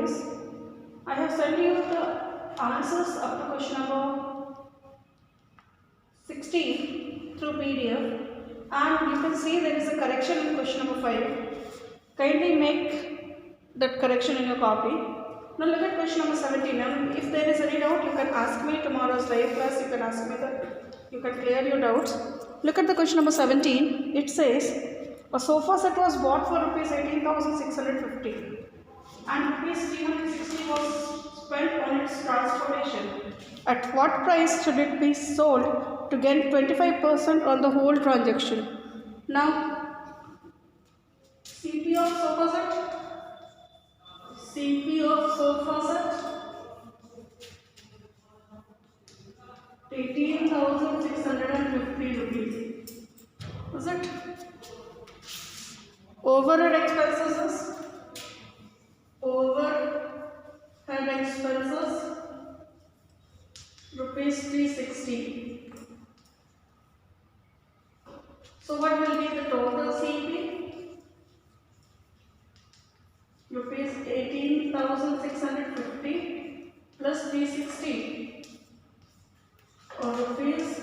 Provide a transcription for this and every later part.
is, I have sent you the answers up to question number 16 through PDF, and you can see there is a correction in question number 5. Kindly make that correction in your copy. Now look at question number 17. And if there is any doubt, you can ask me tomorrow's live class. You can ask me that. You can clear your doubts. Look at the question number 17. It says a sofa set was bought for rupees 18,650 and rupees 360 was spent on its transportation. At what price should it be sold to gain 25% on the whole transaction? Now, CP of sofa set. CP of sofa set 18,650 rupees. Was it? Overhead expenses rupees 360. So what will be the total CP? Rupees 18,650 plus 360 or rupees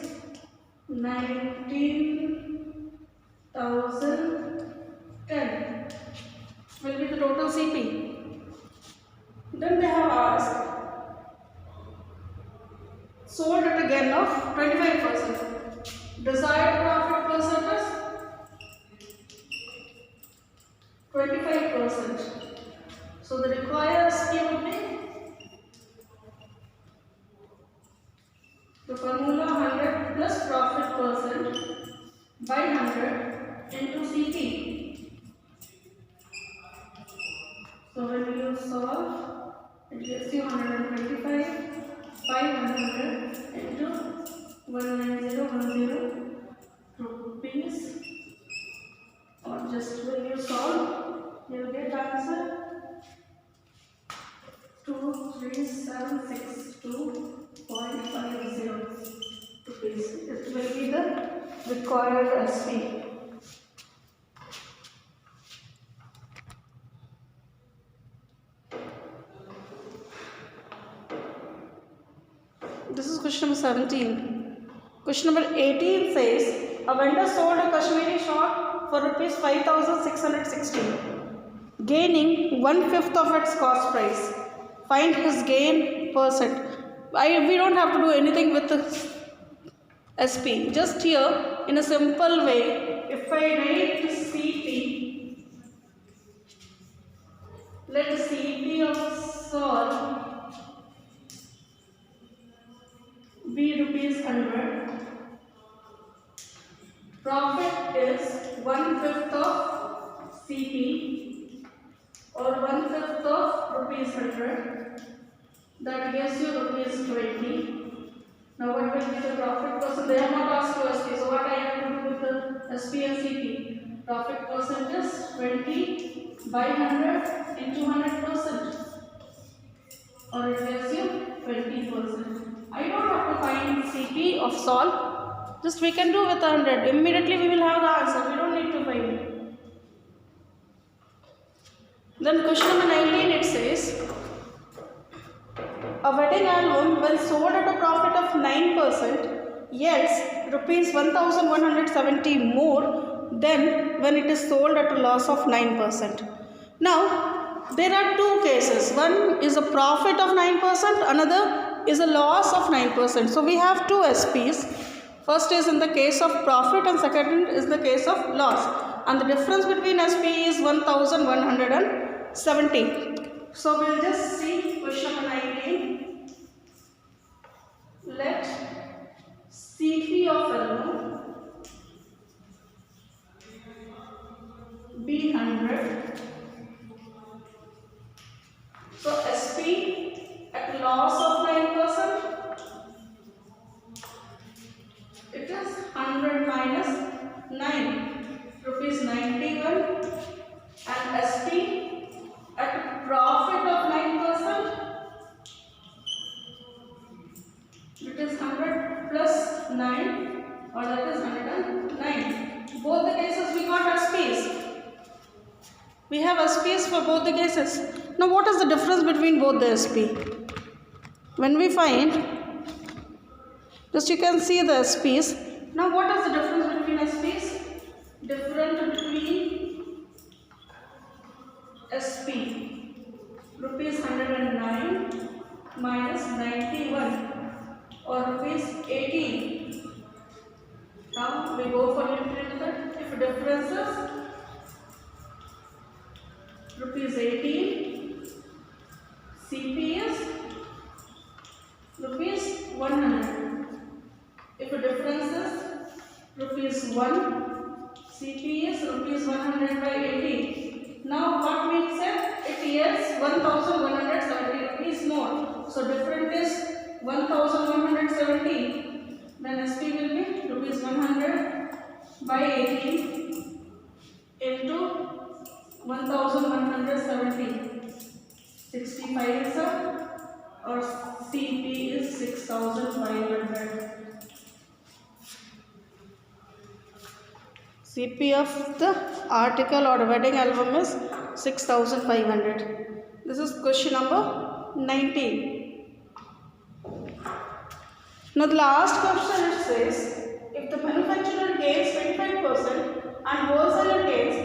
19,010 will be the total CP. Then they have asked sold at a gain of 25%. Desired profit percent is 25%. So the required SP would be the formula 100 plus profit percent by 100 into CP. So when you solve, it gives you 125 by 100 into 19010 rupees, or just when you solve, you will get answer 23762.50 rupees. It will be the required SP. This is question number 17. Question number 18 says a vendor sold a Kashmiri shawl for rupees 5,660, gaining 1/5 of its cost price. Find his gain percent. We don't have to do anything with the SP. Just here, in a simple way, if I write CP, let CP of shawl be rupees 100. Profit is 1/5 of CP or 1/5 of rupees 100. That gives you rupees 20. Now what will be the profit percent? They have not asked for SP. So what I have to do with the SP and CP? Profit percent is 20 by 100 into 100%. Or it gives you 20%. I don't have to find CP of solve. Just we can do with 100. Immediately we will have the answer. We don't need to find it. Then question number 19, it says a wedding album when sold at a profit of 9% yields rupees 1,170 more than when it is sold at a loss of 9%. Now there are two cases. One is a profit of 9%, another is a loss of 9%. So we have two SPs. First is in the case of profit and second is the case of loss. And the difference between SP is 1,170. So we'll just see question number 19. Let CP of album be 100. So SP at loss of 9%, it is 100 minus 9, rupees 91, and SP at profit of 9%, it is 100 plus 9, or that is 109. Both the cases we got SPs. We have SPs for both the cases. Now what is the difference between both the SP? When we find, just you can see the SPs. Now what is the difference between SPs? Difference between SP rupees 109 minus 91 or rupees 18. Now we go for limited method. If difference is rupees 18, CP is rupees 100. If the difference is rupees 1, CP is rupees 100 by 80. Now what we said, it is 1170 rupees more. So difference is 1170. Then SP will be rupees 100 by 18 into 1170. 65 is up. Or CP is 6500. CP of the article or wedding album is 6500. This is question number 19. Now the last question it says, if the manufacturer gains 25% and wholesaler gains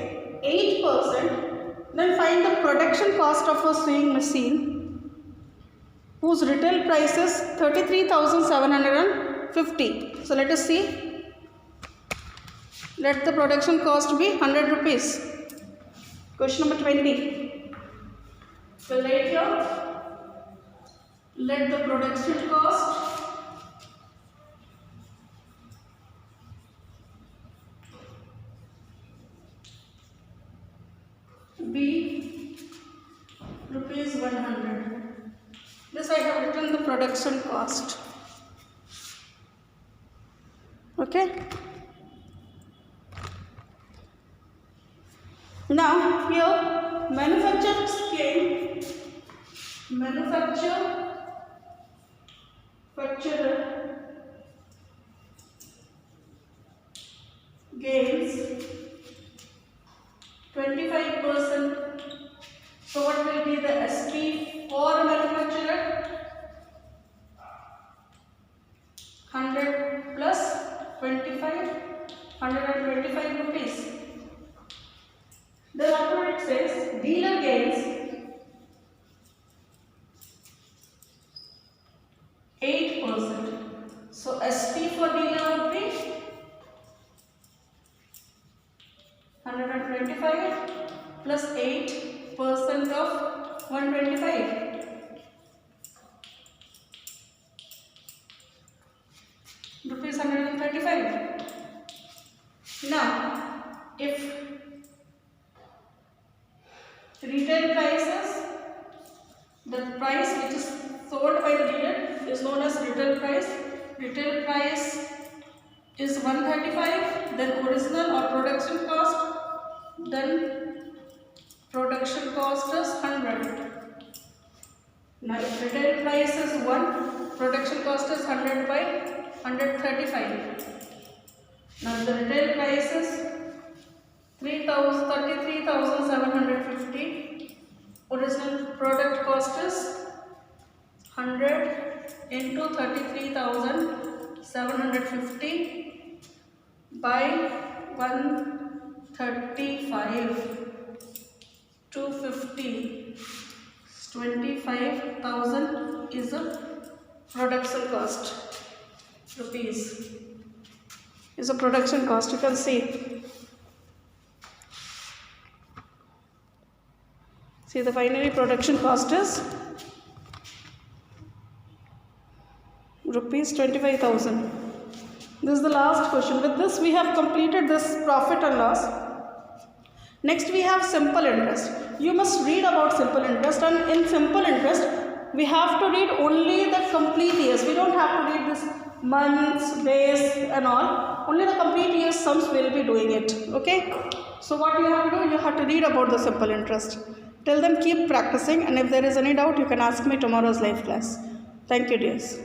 8%, then find the production cost of a sewing machine whose retail price is 33,750. So let us see. Let the production cost be 100 rupees. Question number 20. So right here, let the production cost be rupees 100. This I have written the production cost. Okay. Now here manufacturer gains 25%. So what will be the SP for manufacturer? 100 plus 25, 125 rupees. Then after it says dealer gains 8%. So SP for dealer would be 125 plus 8% of 125. Rupees 135. Now, if retail prices, the price which is sold by the dealer is known as retail price. Retail price is 135, then original or production cost, then production cost is 100. Now if retail price is 1, production cost is 100 by 135. Now the retail price is 33,750. Original product cost is 100 into 33,750 by 135. 250. 25,000 is a production cost. Rupees is a production cost. You can see. See, the finally production cost is rupees 25,000. This is the last question. With this we have completed this profit and loss. Next we have simple interest. You must read about simple interest, and in simple interest we have to read only the complete years. We don't have to read this months, days and all. Only the complete years sums will be doing it. Okay. So what you have to do, you have to read about the simple interest. Till then keep practicing, and if there is any doubt you can ask me tomorrow's live class. Thank you dears.